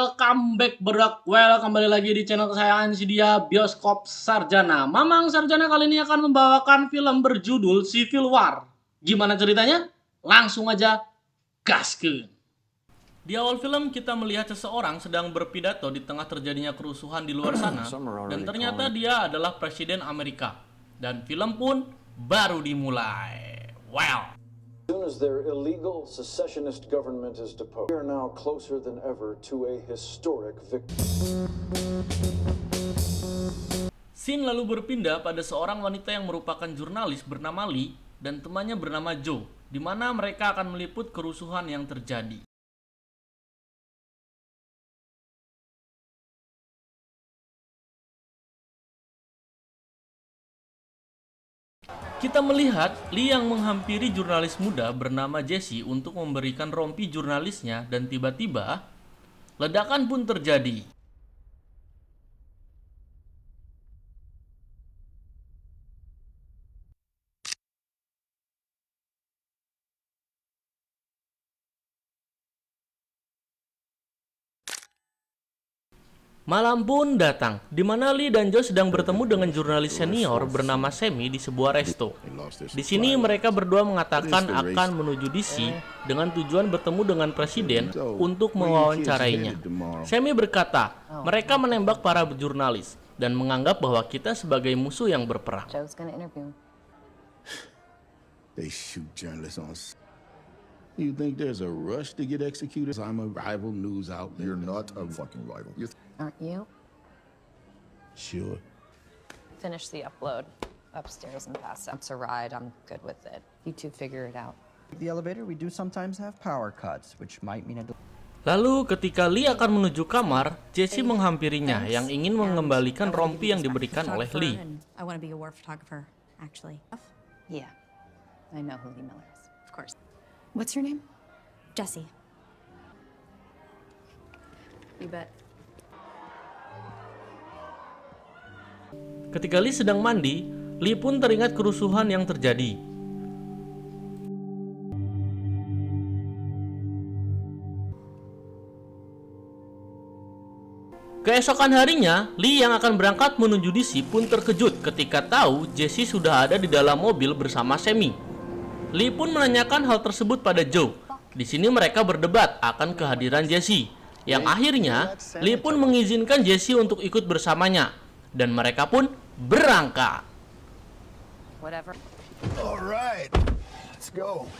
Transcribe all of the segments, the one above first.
welcome back berak. Kembali lagi di channel kesayangan si dia, Bioskop Sarjana. Mamang Sarjana kali ini akan membawakan film berjudul Civil War. Gimana ceritanya? Langsung aja gaskeun. Di awal film kita melihat seseorang sedang berpidato di tengah terjadinya kerusuhan di luar sana, dan ternyata dia adalah Presiden Amerika. Dan film pun baru dimulai. Well, As soon as their illegal secessionist government is deposed, we are now closer than ever to a historic victory. scene lalu berpindah pada seorang wanita yang merupakan jurnalis bernama Lee dan temannya bernama Joe, di mana mereka akan meliput kerusuhan yang terjadi. Kita melihat Lee yang menghampiri jurnalis muda bernama Jesse untuk memberikan rompi jurnalisnya, dan tiba-tiba ledakan pun terjadi. Malam pun datang, di mana Lee dan Joe sedang bertemu dengan jurnalis senior bernama Sammy di sebuah resto. Di sini mereka berdua mengatakan akan menuju DC dengan tujuan bertemu dengan presiden untuk mewawancarainya. Sammy berkata, mereka menembak para jurnalis dan menganggap bahwa kita sebagai musuh yang berperang. They shoot journalists on. You think there's a rush to get executed? I'm a rival news outlet. You're not a fucking rival. Aren't you? Sure. Finish the upload upstairs and pass up. It's a ride. I'm good with it. You two figure it out. The elevator, we do sometimes have power cuts, which might mean a Lalu ketika Lee akan menuju kamar, Jesse menghampirinya yang ingin mengembalikan rompi yang diberikan oleh Lee. I want to be a war photographer, actually. Yeah, I know who Lee Miller is. Of course. What's your name? Jessie. You bet. Ketika Lee sedang mandi, Lee pun teringat kerusuhan yang terjadi. Keesokan harinya, Lee yang akan berangkat menuju DC pun terkejut ketika tahu Jesse sudah ada di dalam mobil bersama Sammy. Lee pun menanyakan hal tersebut pada Joe. Di sini mereka berdebat akan kehadiran Jesse, yang akhirnya Lee pun mengizinkan Jesse untuk ikut bersamanya, dan mereka pun berangkat. Whatever. All right, let's go.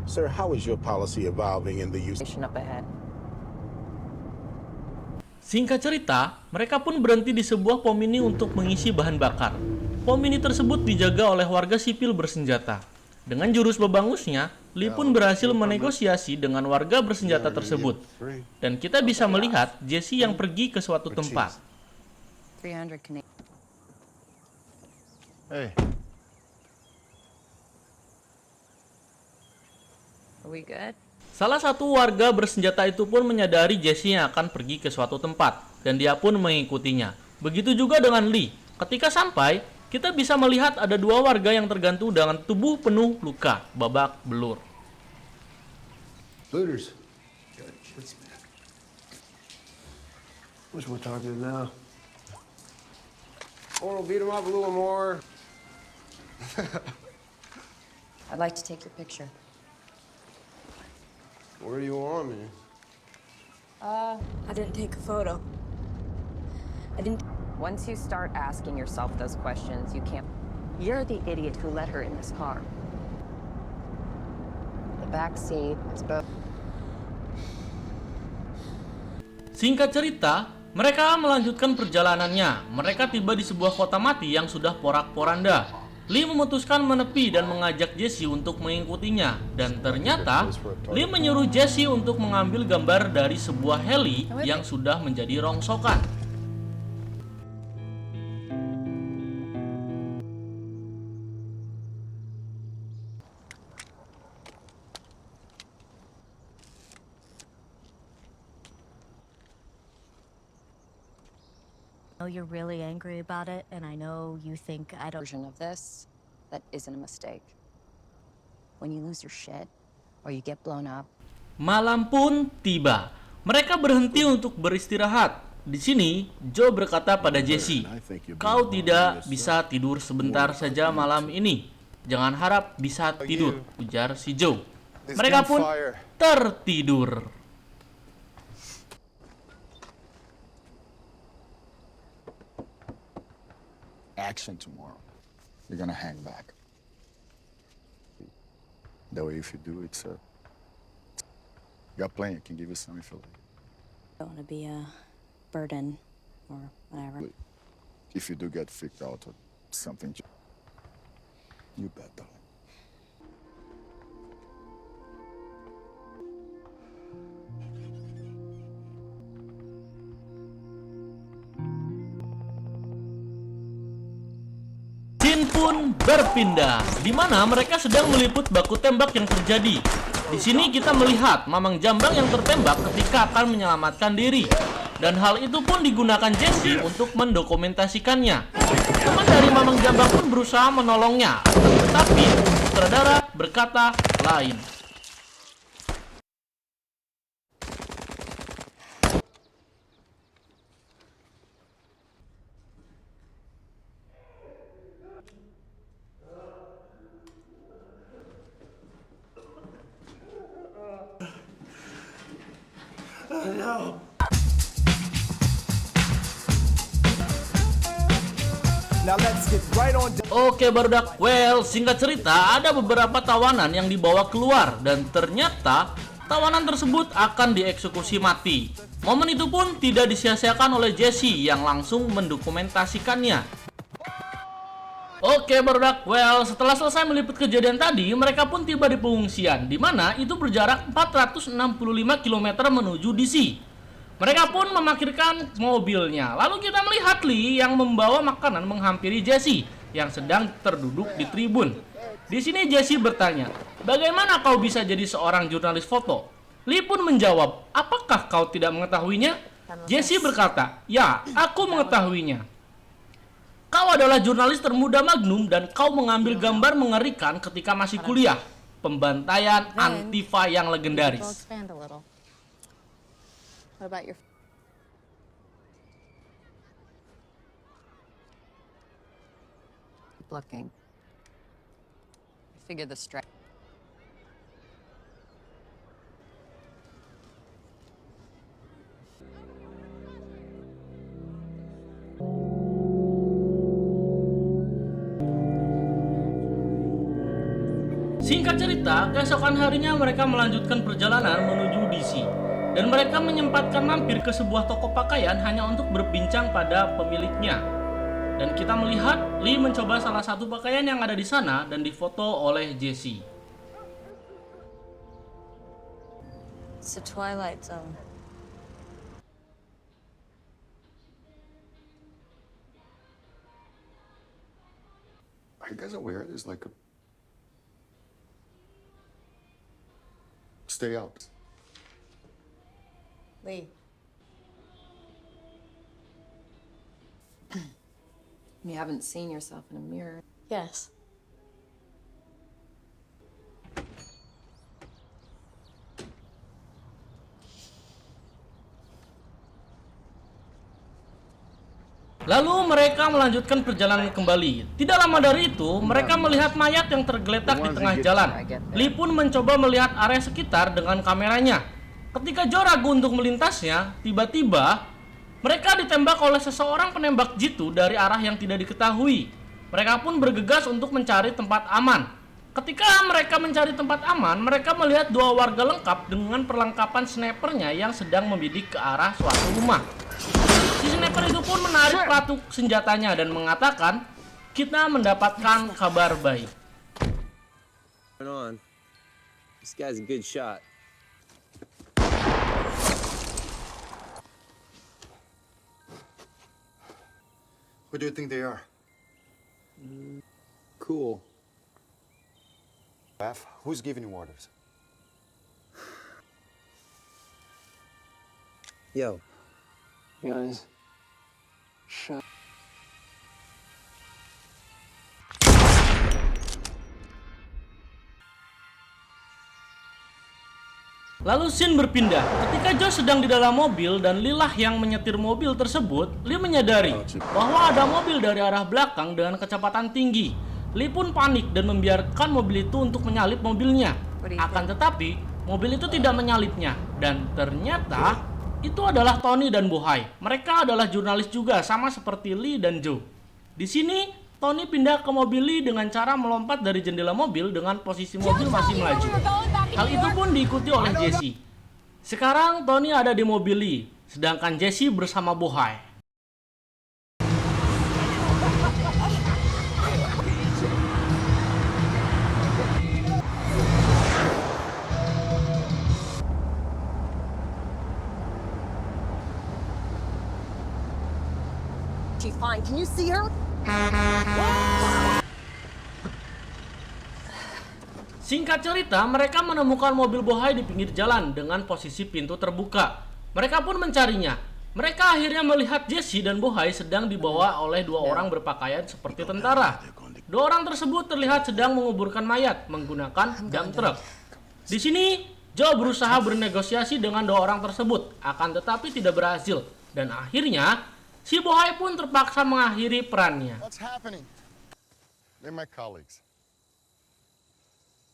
Sir, how is your policy evolving in the use? Station up ahead. Singkat cerita, mereka pun berhenti di sebuah pom mini untuk mengisi bahan bakar. Pom mini tersebut dijaga oleh warga sipil bersenjata. Dengan jurus bebangusnya, Lee pun berhasil menegosiasi dengan warga bersenjata tersebut. Dan kita bisa melihat Jesse yang pergi ke suatu tempat. 300 Canadian. Hey. Are we good? Salah satu warga bersenjata itu pun menyadari Jesse yang akan pergi ke suatu tempat, dan dia pun mengikutinya. Begitu juga dengan Lee. Ketika sampai, kita bisa melihat ada dua warga yang tergantung dengan tubuh penuh luka, babak belur. Looters. Which we're talking now? Or we'll beat them up a little more. I'd like to take your picture. Where do you want me? I didn't take a photo. I didn't. Once you start asking yourself those questions, you can't. You're the idiot who let her in this car. The back seat is both. Singkat cerita, mereka melanjutkan perjalanannya. Mereka tiba di sebuah kota mati yang sudah porak-poranda. Lee memutuskan menepi dan mengajak Jesse untuk mengikutinya. Dan ternyata, Lee menyuruh Jesse untuk mengambil gambar dari sebuah heli yang sudah menjadi rongsokan. know you're really angry about it, and I know you think I don't. Version of this that isn't a mistake. When you lose your shit or you get blown up. Malam pun tiba. Mereka berhenti untuk beristirahat. Di sini, Joe berkata pada Jesse, "Kau tidak bisa tidur sebentar saja malam ini. Jangan harap bisa tidur," ujar si Joe. Mereka pun tertidur. Action tomorrow. You're gonna hang back. That way, if you do, you got plenty. I can give you some if you like. don't want to be a burden or whatever. If you do get freaked out or something, you bet, darling. Scene pun berpindah, di mana mereka sedang meliput baku tembak yang terjadi. Di sini kita melihat Mamang Jambang yang tertembak ketika akan menyelamatkan diri. Dan hal itu pun digunakan Jesse untuk mendokumentasikannya. Teman dari Mamang Jambang pun berusaha menolongnya, tetapi sutradara berkata lain. Oke barudak, well singkat cerita ada beberapa tawanan yang dibawa keluar dan ternyata tawanan tersebut akan dieksekusi mati. Momen itu pun tidak disia-siakan oleh Jesse yang langsung mendokumentasikannya. Oke barudak, well setelah selesai meliput kejadian tadi, mereka pun tiba di pengungsian, di mana itu berjarak 465 km menuju DC. Mereka pun memarkirkan mobilnya. Lalu kita melihat Lee yang membawa makanan menghampiri Jesse yang sedang terduduk di tribun. Di sini Jesse bertanya, "Bagaimana kau bisa jadi seorang jurnalis foto?" Lee pun menjawab, "Apakah kau tidak mengetahuinya?" Jesse berkata, "Ya, aku mengetahuinya. Kau adalah jurnalis termuda Magnum dan kau mengambil gambar mengerikan ketika masih kuliah. Pembantaian Antifa yang legendaris." What about your... Looking. I figure the strike. Singkat cerita, keesokan harinya mereka melanjutkan perjalanan menuju DC. Dan mereka menyempatkan mampir ke sebuah toko pakaian hanya untuk berbincang pada pemiliknya. Dan kita melihat Lee mencoba salah satu pakaian yang ada di sana dan difoto oleh Jesse. It's the Twilight Zone. Are you guys aware there's like a... Stay out. Lee. You haven't seen yourself in a mirror. Yes. Lalu mereka melanjutkan perjalanan kembali. Tidak lama dari itu, mereka melihat mayat yang tergeletak di tengah jalan. Lee pun mencoba melihat area sekitar dengan kameranya. Ketika Joe ragu untuk melintasnya, tiba-tiba mereka ditembak oleh seseorang penembak jitu dari arah yang tidak diketahui. Mereka pun bergegas untuk mencari tempat aman. Ketika mereka mencari tempat aman, mereka melihat dua warga lengkap dengan perlengkapan snipernya yang sedang membidik ke arah suatu rumah. Si sniper itu pun menarik pelatuk senjatanya dan mengatakan, "Kita mendapatkan kabar baik." This guy's a good shot. Who do you think they are? Cool. F, who's giving you orders? Yo, guys, Lalu scene berpindah. Ketika Joe sedang di dalam mobil dan Lilah yang menyetir mobil tersebut, Lee menyadari bahwa ada mobil dari arah belakang dengan kecepatan tinggi. Lee pun panik dan membiarkan mobil itu untuk menyalip mobilnya. Akan tetapi, mobil itu tidak menyalipnya. Dan ternyata, itu adalah Tony dan Bohai. Mereka adalah jurnalis juga, sama seperti Lee dan Joe. Di sini, Tony pindah ke mobil Lee dengan cara melompat dari jendela mobil dengan posisi mobil masih melaju. Hal itu pun diikuti oleh Jesse. Sekarang Tony ada di mobil Lee, sedangkan Jesse bersama Bohai. She's fine. Can you see her? Singkat cerita, mereka menemukan mobil Bohai di pinggir jalan dengan posisi pintu terbuka. Mereka pun mencarinya. Mereka akhirnya melihat Jesse dan Bohai sedang dibawa oleh dua orang berpakaian seperti tentara. Dua orang tersebut terlihat sedang menguburkan mayat menggunakan dump truck. Di sini, Joe berusaha bernegosiasi dengan dua orang tersebut, akan tetapi tidak berhasil. Dan akhirnya, si Bohai pun terpaksa mengakhiri perannya. What's happening? They're my colleagues.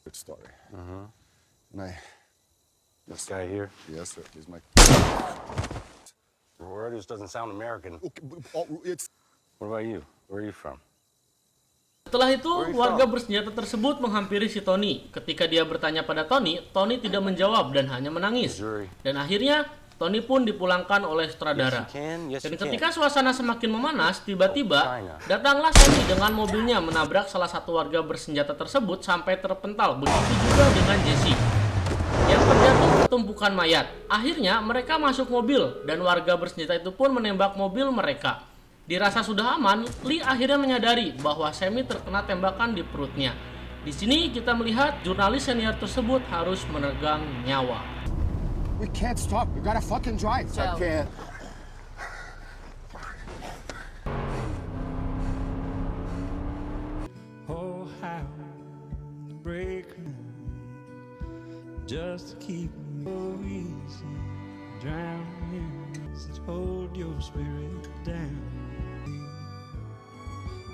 Good story. This guy here, Yes, sir. He's my. Robertus doesn't sound American. Okay, it's. What about you? Where are you from? Setelah itu, warga bersenjata tersebut menghampiri si Tony. Ketika dia bertanya pada Tony, Tony tidak menjawab dan hanya menangis. Dan akhirnya, Tony pun dipulangkan oleh sutradara. Dan ketika suasana semakin memanas, tiba-tiba datanglah Sammy dengan mobilnya menabrak salah satu warga bersenjata tersebut sampai terpental. Begitu juga dengan Jesse yang terjatuh ke tumpukan mayat. Akhirnya mereka masuk mobil dan warga bersenjata itu pun menembak mobil mereka. Dirasa sudah aman, Lee akhirnya menyadari bahwa Sammy terkena tembakan di perutnya. Di sini kita melihat jurnalis senior tersebut harus menegang nyawa. We can't stop. We gotta fucking drive. Joe. I can't. Oh, how to break just keep me so easy. Drowning, hold your spirit down.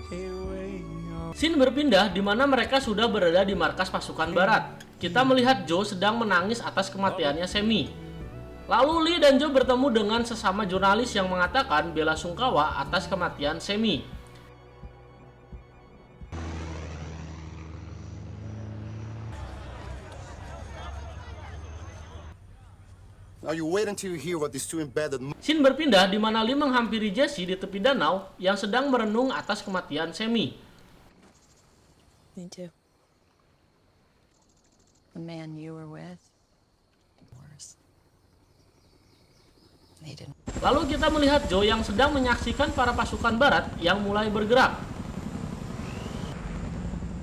Hey, way off. Scene berpindah di mana mereka sudah berada di markas pasukan barat. Kita melihat Joe sedang menangis atas kematiannya Sammy. Lalu Lee dan Joe bertemu dengan sesama jurnalis yang mengatakan bela sungkawa atas kematian Sammy. Now you wait until you hear what these two embedded. Scene berpindah di mana Lee menghampiri Jesse di tepi danau yang sedang merenung atas kematian Sammy. Me too. The man you were with. Worse. They didn't. Lalu kita melihat Joe yang sedang menyaksikan para pasukan barat yang mulai bergerak.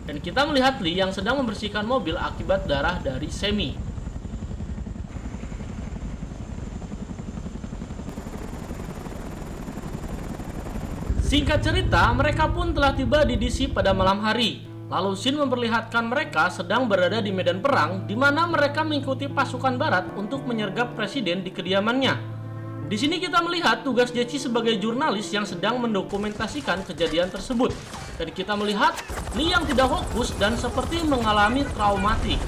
Dan kita melihat Lee yang sedang membersihkan mobil akibat darah dari Sammy. Singkat cerita, mereka pun telah tiba di DC pada malam hari. Lalu scene memperlihatkan mereka sedang berada di medan perang, di mana mereka mengikuti pasukan barat untuk menyergap presiden di kediamannya. Di sini kita melihat tugas Jesse sebagai jurnalis yang sedang mendokumentasikan kejadian tersebut. Dan kita melihat Lee yang tidak fokus dan seperti mengalami traumatik.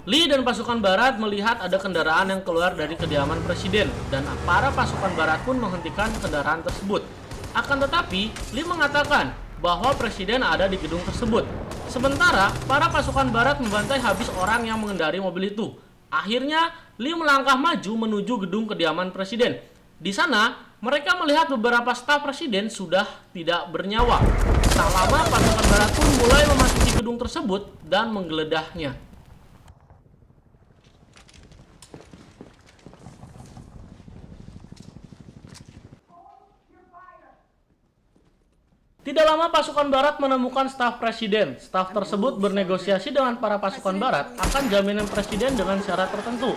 Lee dan pasukan barat melihat ada kendaraan yang keluar dari kediaman presiden dan para pasukan barat pun menghentikan kendaraan tersebut. Akan tetapi, Lee mengatakan bahwa presiden ada di gedung tersebut. Sementara, para pasukan barat membantai habis orang yang mengendari mobil itu. Akhirnya, Lee melangkah maju menuju gedung kediaman presiden. Di sana, mereka melihat beberapa staf presiden sudah tidak bernyawa. Tak lama, pasukan barat pun mulai memasuki gedung tersebut dan menggeledahnya. Tidak lama pasukan barat menemukan staf presiden. Staf tersebut bernegosiasi dengan para pasukan barat akan jaminan presiden dengan syarat tertentu.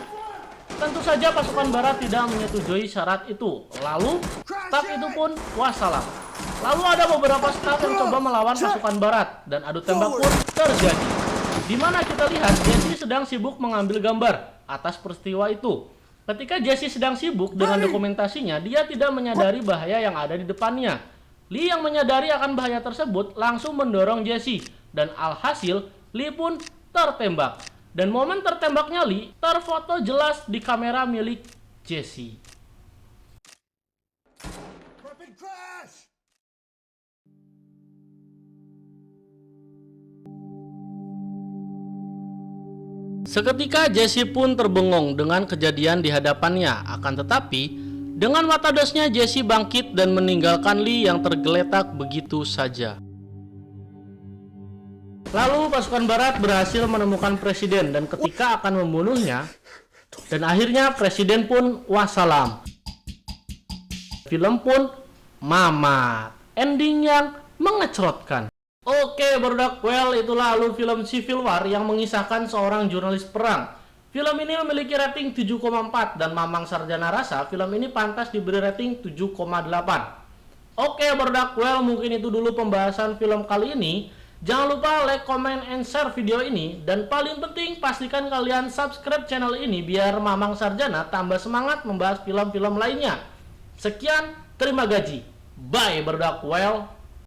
Tentu saja pasukan barat tidak menyetujui syarat itu. Lalu, staf itu pun wassalam. Lalu ada beberapa staf yang coba melawan pasukan barat dan adu tembak pun terjadi. Di mana kita lihat Jesse sedang sibuk mengambil gambar atas peristiwa itu. Ketika Jesse sedang sibuk dengan dokumentasinya, dia tidak menyadari bahaya yang ada di depannya. Lee yang menyadari akan bahaya tersebut langsung mendorong Jesse dan alhasil Lee pun tertembak. Dan momen tertembaknya Lee terfoto jelas di kamera milik Jesse. Seketika Jesse pun terbengong dengan kejadian di hadapannya. Akan tetapi dengan mata dosnya Jesse bangkit dan meninggalkan Lee yang tergeletak begitu saja. Lalu pasukan barat berhasil menemukan presiden dan ketika akan membunuhnya, dan akhirnya presiden pun wassalam. Film pun mamat. Ending yang mengecrotkan. Oke, barudak, well itulah lalu film Civil War yang mengisahkan seorang jurnalis perang. Film ini memiliki rating 7,4 dan Mamang Sarjana rasa film ini pantas diberi rating 7,8. Oke, barudak, well mungkin itu dulu pembahasan film kali ini. Jangan lupa like, comment, and share video ini. Dan paling penting pastikan kalian subscribe channel ini biar Mamang Sarjana tambah semangat membahas film-film lainnya. Sekian, terima gaji. Bye, barudak, well.